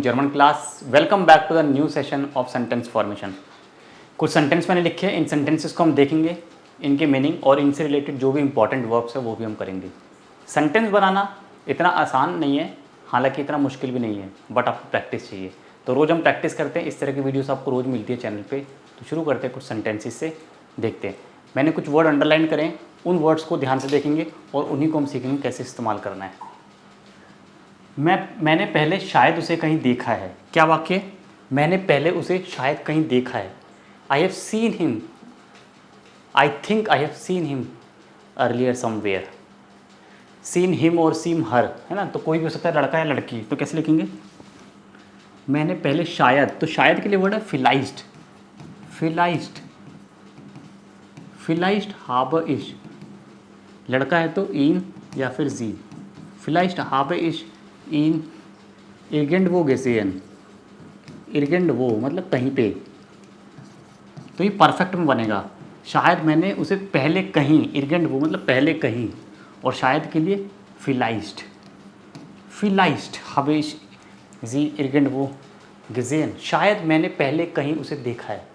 German class, welcome back to the new session of sentence formation. कुछ sentence मैंने लिखे हैं, इन सेंटेंसेस को हम देखेंगे, इनके मीनिंग और इनसे रिलेटेड जो भी इंपॉर्टेंट वर्ब्स है वो भी हम करेंगे। सेंटेंस बनाना इतना आसान नहीं है, हालांकि इतना मुश्किल भी नहीं है, बट आपको प्रैक्टिस चाहिए। तो रोज़ हम प्रैक्टिस करते हैं, इस तरह की वीडियोस आपको रोज़ मिलती है चैनल पे। तो शुरू करते हैं, कुछ सेंटेंसेस से देखते हैं। मैंने कुछ वर्ड अंडरलाइन करें, उन वर्ड्स को ध्यान से देखेंगे और उन्हीं को हम सीखेंगे कैसे इस्तेमाल करना है। मैंने पहले शायद उसे कहीं देखा है। क्या वाक्य? मैंने पहले उसे शायद कहीं देखा है। I have seen him, I think I have seen him earlier somewhere. Seen him और सीम हर, है ना, तो कोई भी हो सकता है, लड़का या लड़की। तो कैसे लिखेंगे? मैंने पहले शायद, तो शायद के लिए वर्ड है फिलाइज्ड। फिलाइज्ड, फिलाइज्ड हाबर इश, लड़का है तो इन या फिर जी। फिलाइज्ड हाबर इश इन इर्गेंड वो गेसेन, इर्गेंड वो मतलब कहीं पे। तो ये परफेक्ट में बनेगा। शायद मैंने उसे पहले कहीं, इर्गेंड वो मतलब पहले कहीं, और शायद के लिए फिलाइज्ड। फिलाइज्ड हबेश जी इर्गेंड वो गेसेन, शायद मैंने पहले कहीं उसे देखा है।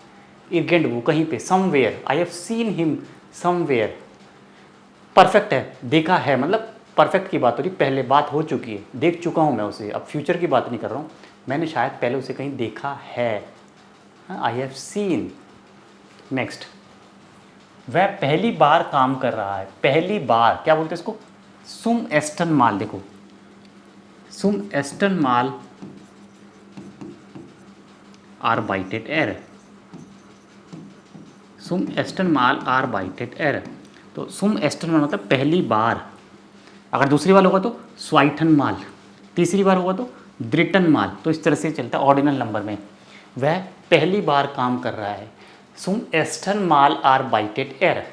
इर्गेंड वो कहीं पे, somewhere, I have seen him somewhere. Perfect है, देखा है मतलब परफेक्ट की बात हो रही, पहले बात हो चुकी है, देख चुका हूँ मैं उसे, अब फ्यूचर की बात नहीं कर रहा हूँ। मैंने शायद पहले उसे कहीं देखा है, आई हैव सीन। नेक्स्ट, वह पहली बार काम कर रहा है। पहली बार क्या बोलते हैं इसको? सुम एस्टन माल। देखो, सुम एस्टन माल आर्बाइटेड एर, सुम एस्टन माल आर्बाइटेड एर। तो सुम एस्टन माल मतलब पहली बार। अगर दूसरी बार होगा तो स्वाइटन माल, तीसरी बार होगा तो द्रिटन माल। तो इस तरह से चलता है ऑर्डिनल नंबर में। वह पहली बार काम कर रहा है। सुम एस्टन माल आर्बाइटेड एर।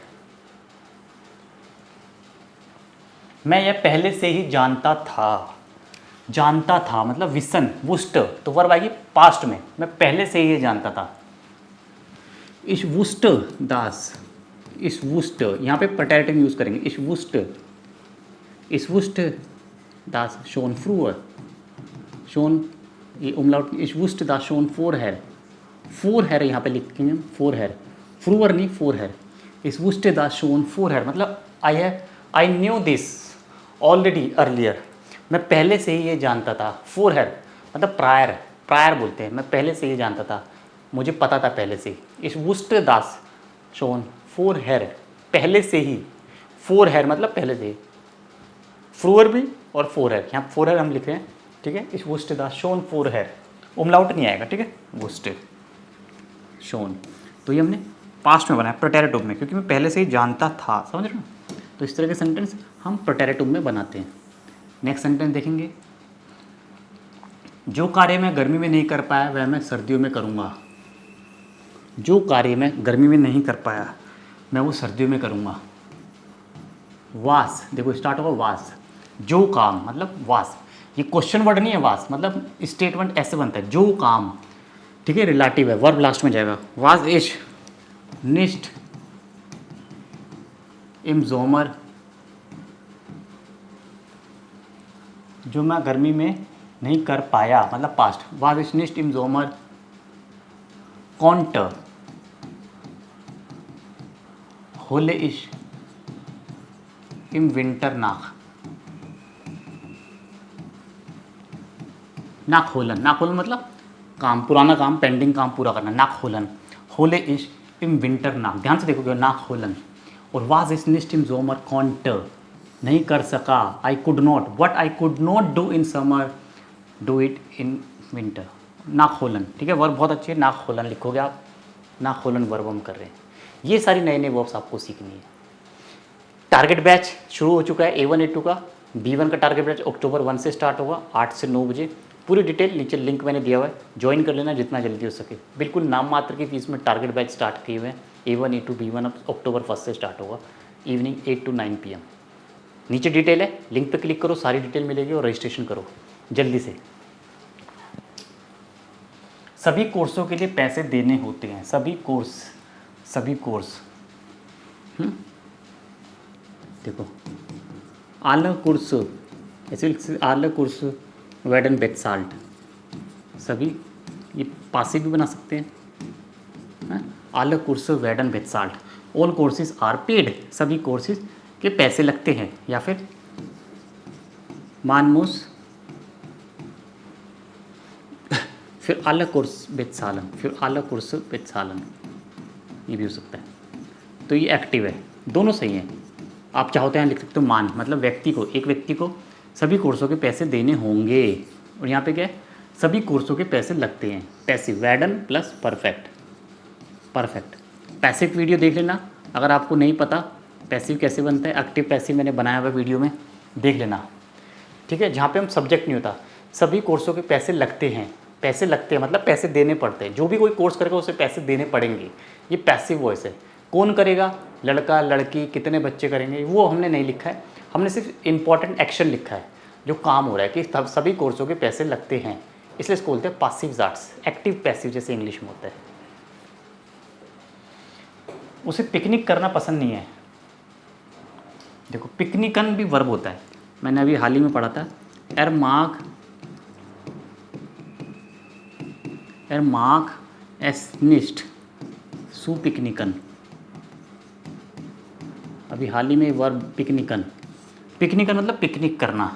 मैं यह पहले से ही जानता था। जानता था मतलब विसन, वुस्ट, तो वर्ब आएगी पास्ट में। मैं पहले से ही ये जानता था। इस वुस्ट दास, इस वुस्ट, यहाँ पे प्रटेरेटिव यूज करेंगे। इस वुस्ट, इस वुस्ट दास शोन फ्रूअर, शोन ये उमलाउट, इस वुस्ट दास शोन फोर हैर। फोर हैर यहाँ पे लिखेंगे हम, फोर हैर, फ्रूअर नहीं, फोर हैर। इस वुस्ट दास शोन फोर हैर मतलब I knew this already earlier. मैं पहले से ही ये जानता था। फोर हैर मतलब प्रायर, प्रायर बोलते हैं। मैं पहले से ही जानता था, मुझे पता था पहले से ही। इस वुस्ट दास शोन फोर हैर, पहले से ही। फोर हैर मतलब पहले से ही। फ्रूअर भी और फोर हैर, यहाँ फोर हैर हम लिख रहे हैं, ठीक है। इस वुस्ट दास शोन फोर हैर, उमलाउट नहीं आएगा, ठीक है। वुस्ट शोन, तो ये हमने पास्ट में बनाया प्रोटेरेटिव में, क्योंकि मैं पहले से ही जानता था, समझ रहे हो। तो इस तरह के सेंटेंस हम प्रोटेरेटिव में बनाते हैं। नेक्स्ट सेंटेंस देखेंगे, जो कार्य मैं गर्मी में नहीं कर पाया वह मैं सर्दियों में करूँगा। जो कार्य मैं गर्मी में नहीं कर पाया मैं वो सर्दियों में करूँगा। वास, देखो स्टार्ट होगा वास, जो काम मतलब वास। ये क्वेश्चन वर्ड नहीं है वास, मतलब स्टेटमेंट ऐसे बनता है, जो काम, ठीक है, रिलेटिव है, वर्ब लास्ट में जाएगा। वाज इश निस्ट इम जोमर, जो मैं गर्मी में नहीं कर पाया मतलब पास्ट। वाज इश निस्ट इम जोमर कॉन्ट होले इश इम विंटर नाक। नाक होलन, नाक होलन मतलब काम, पुराना काम, पेंडिंग काम पूरा करना, नाक होलन। होले इश इम विंटर नाक, ध्यान से देखोगे, नाक होलन। और वाज इस निस्ट इम जोमर कॉन्ट, नहीं कर सका। I could not, what I could not do in summer do it in winter. नाक होलन, ठीक है, वर्ब बहुत अच्छी है, नाक होलन लिखोगे आप। नाक होलन वर्ब हम कर रहे हैं। ये सारी नए नए वर्ब्स आपको सीखनी है। टारगेट बैच शुरू हो चुका है A1 A2 का। B1 का टारगेट बैच अक्टूबर 1 से स्टार्ट होगा, 8 से 9 बजे। पूरी डिटेल नीचे लिंक मैंने दिया हुआ है, ज्वाइन कर लेना जितना जल्दी हो सके। बिल्कुल नाम मात्र की फीस में टारगेट बैच स्टार्ट किए हुए हैं। A1 A2 B1 अब अक्टूबर 1 से स्टार्ट होगा, इवनिंग 8 to 9 PM। नीचे डिटेल है, लिंक पे क्लिक करो, सारी डिटेल मिलेगी और रजिस्ट्रेशन करो जल्दी से। सभी कोर्सों के लिए पैसे देने होते हैं। सभी कोर्स, सभी कोर्स, देखो आला कोर्स, ऐसे आला कोर्स वेडन बेटसाल्ट, सभी, ये पासिव भी बना सकते हैं। आले कोर्सेज वेडन विद साल्ट, ऑल कोर्सेज आर पेड, सभी कोर्सेज के पैसे लगते हैं। या फिर मानमूस, फिर आला कोर्स विद सालन, फिर आला कोर्स विद सालन, ये भी हो सकता है। तो ये एक्टिव है, दोनों सही हैं। आप चाहो तो यहाँ लिख सकते हो मान, मतलब व्यक्ति को, एक व्यक्ति को सभी कोर्सों के पैसे देने होंगे। और यहाँ पे क्या है, सभी कोर्सों के पैसे लगते हैं। Passive, Whedon plus perfect, perfect. Passive video देख लेना अगर आपको नहीं पता पैसिव कैसे बनता है। एक्टिव पैसिव मैंने बनाया हुआ वीडियो में, देख लेना, ठीक है। जहाँ पे हम सब्जेक्ट नहीं होता, सभी कोर्सों के पैसे लगते हैं। पैसे लगते हैं मतलब पैसे देने पड़ते हैं। जो भी कोई कोर्स करेगा उसे पैसे देने पड़ेंगे। ये पैसिव वॉइस है। कौन करेगा, लड़का लड़की, कितने बच्चे करेंगे, वो हमने नहीं लिखा है। हमने सिर्फ इम्पॉर्टेंट एक्शन लिखा है, जो काम हो रहा है कि सभी कोर्सों के पैसे लगते हैं, इसलिए इसको बोलते हैं पासिव आर्ट्स। एक्टिव पैसिव जैसे इंग्लिश में होता है। उसे पिकनिक करना पसंद नहीं है। देखो पिकनिकन भी वर्ब होता है, मैंने अभी हाल ही में पढ़ा था। मार्क एस्निस्ट सु पिकनिकन, अभी हाल ही में वर्ब पिकनिकन। पिकनिकन मतलब पिकनिक करना।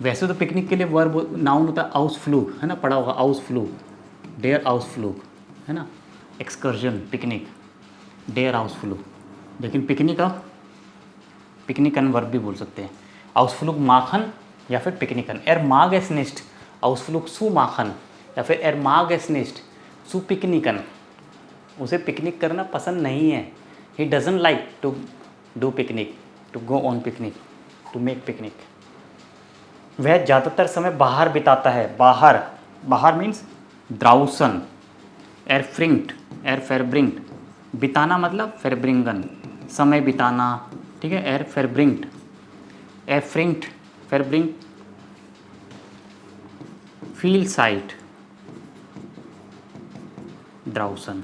वैसे तो पिकनिक के लिए वर्ब नाउन होता है आउसफ्लूग, है ना, पढ़ा होगा आउसफ्लूग, डेयर आउसफ्लूग, है ना, एक्सकर्जन, पिकनिक, डेयर आउसफ्लूग। लेकिन पिकनिक अब पिकनिकन वर्ब भी बोल सकते हैं। आउसफ्लूग माखन या फिर पिकनिकन। माग एस्निस्ट आउसफ्लूग सु माखन या फिर माग एस्निस्ट सु पिकनिकन। उसे पिकनिक करना पसंद नहीं है। He doesn't like to do picnic, to go on picnic, to make picnic. वह ज़्यादातर समय बाहर बिताता है। बाहर, बाहर मीन्स द्राउसन, फेरब्रिंग्ट, बिताना मतलब फेरब्रिंगन, समय बिताना, ठीक है। फेरब्रिंग, फील साइट, द्राउसन।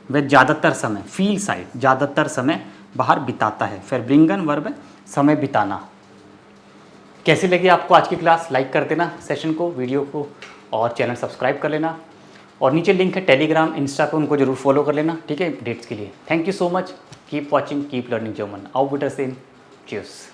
वह ज़्यादातर समय, फील साइट, ज़्यादातर समय बाहर बिताता है। फेरब्रिंगन वर्ब है, समय बिताना। कैसी लगी आपको आज की क्लास? लाइक कर देना सेशन को, वीडियो को, और चैनल सब्सक्राइब कर लेना। और नीचे लिंक है टेलीग्राम, इंस्टा पे, उनको जरूर फॉलो कर लेना, ठीक है, अपडेट्स के लिए। Thank you so much, keep watching, keep learning German. auf Wiedersehen, cheers।